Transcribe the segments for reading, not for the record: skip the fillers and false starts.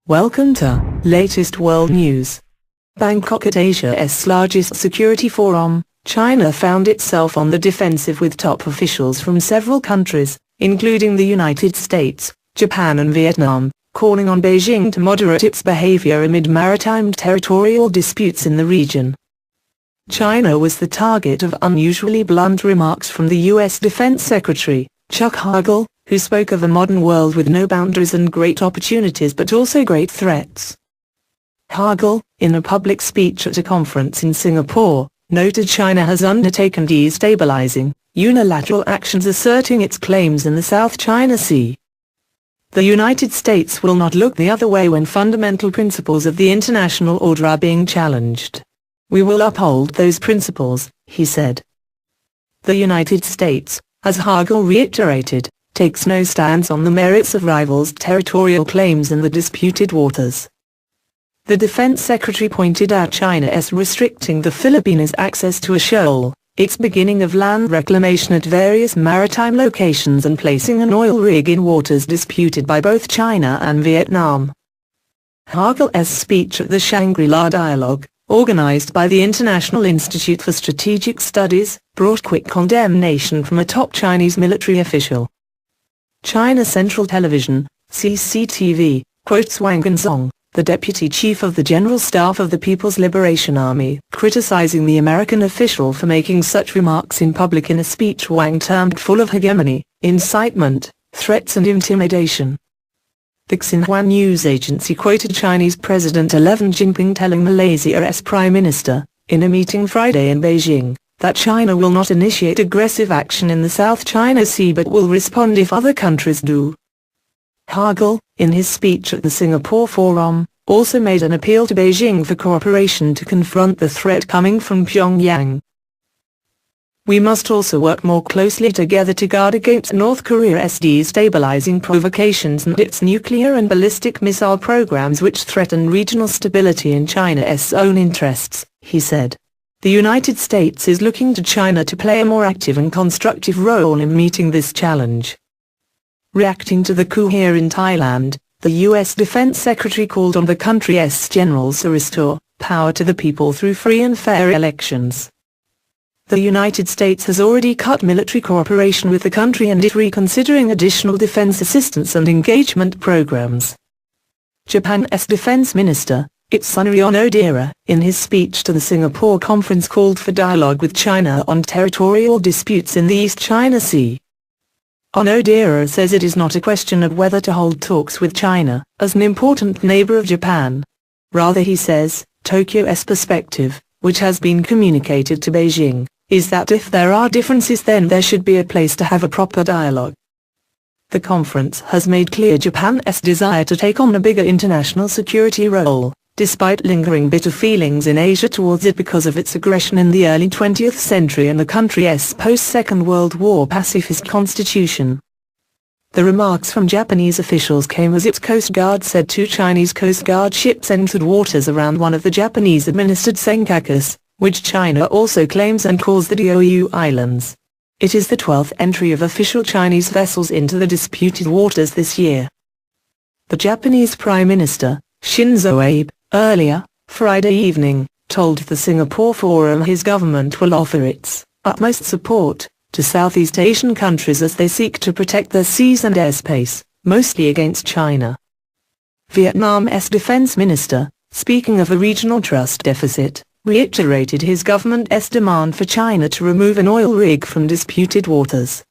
Welcome to latest world news. Bangkok at Asia's largest security forum, China found itself on the defensive with top officials from several countries, including the United States, Japan and Vietnam, calling on Beijing to moderate its behavior amid maritime territorial disputes in the region. China was the target of unusually blunt remarks from the U.S. Defense Secretary, Chuck Hagel, who spoke of a modern world with no boundaries and great opportunities but also great threats. Hagel, in a public speech at a conference in Singapore, noted China has undertaken destabilizing, unilateral actions asserting its claims in the South China Sea. The United States will not look the other way when fundamental principles of the international order are being challenged. We will uphold those principles, he said. The United States, as Hagel reiterated, takes no stance on the merits of rivals' territorial claims in the disputed waters. The Defense Secretary pointed out China's restricting the Philippines' access to a shoal, its beginning of land reclamation at various maritime locations and placing an oil rig in waters disputed by both China and Vietnam. Hagel's speech at the Shangri-La Dialogue, organized by the International Institute for Strategic Studies, brought quick condemnation from a top Chinese military official. China Central Television, CCTV, quotes Wang Genzong, the deputy chief of the General Staff of the People's Liberation Army, criticizing the American official for making such remarks in public in a speech Wang termed full of hegemony, incitement, threats and intimidation. The Xinhua news agency quoted Chinese President Xi Jinping telling Malaysia's Prime Minister, in a meeting Friday in Beijing, that China will not initiate aggressive action in the South China Sea but will respond if other countries do. Hagel, in his speech at the Singapore Forum, also made an appeal to Beijing for cooperation to confront the threat coming from Pyongyang. We must also work more closely together to guard against North Korea's destabilizing provocations and its nuclear and ballistic missile programs which threaten regional stability in China's own interests, he said. The United States is looking to China to play a more active and constructive role in meeting this challenge. Reacting to the coup here in Thailand, the U.S. Defense Secretary called on the country's generals to restore power to the people through free and fair elections. The United States has already cut military cooperation with the country and is reconsidering additional defense assistance and engagement programs. Japan's defense minister, Itsunari Onodera, in his speech to the Singapore conference called for dialogue with China on territorial disputes in the East China Sea. Onodera says it is not a question of whether to hold talks with China, as an important neighbor of Japan. Rather, he says, Tokyo's perspective, which has been communicated to Beijing, is that if there are differences then there should be a place to have a proper dialogue. The conference has made clear Japan's desire to take on a bigger international security role, despite lingering bitter feelings in Asia towards it because of its aggression in the early 20th century and the country's post-Second World War pacifist constitution. The remarks from Japanese officials came as its Coast Guard said 2 Chinese Coast Guard ships entered waters around one of the Japanese-administered Senkakus, which China also claims and calls the Diaoyu Islands. It is the 12th entry of official Chinese vessels into the disputed waters this year. The Japanese Prime Minister, Shinzo Abe, earlier, Friday evening, told the Singapore Forum his government will offer its utmost support to Southeast Asian countries as they seek to protect their seas and airspace, mostly against China. Vietnam's defense minister, speaking of a regional trust deficit, reiterated his government's demand for China to remove an oil rig from disputed waters.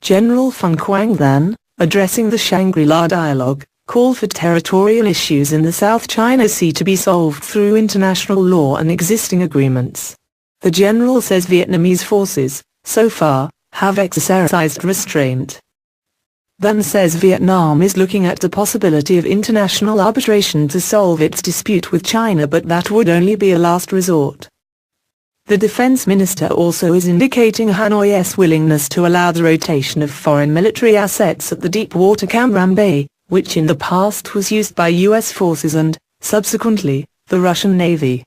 General Feng Quang then, addressing the Shangri-La Dialogue, called for territorial issues in the South China Sea to be solved through international law and existing agreements. The general says Vietnamese forces, so far, have exercised restraint. Then says Vietnam is looking at the possibility of international arbitration to solve its dispute with China but that would only be a last resort. The defense minister also is indicating Hanoi's willingness to allow the rotation of foreign military assets at the deep-water Cam Ranh Bay, which in the past was used by U.S. forces and, subsequently, the Russian Navy.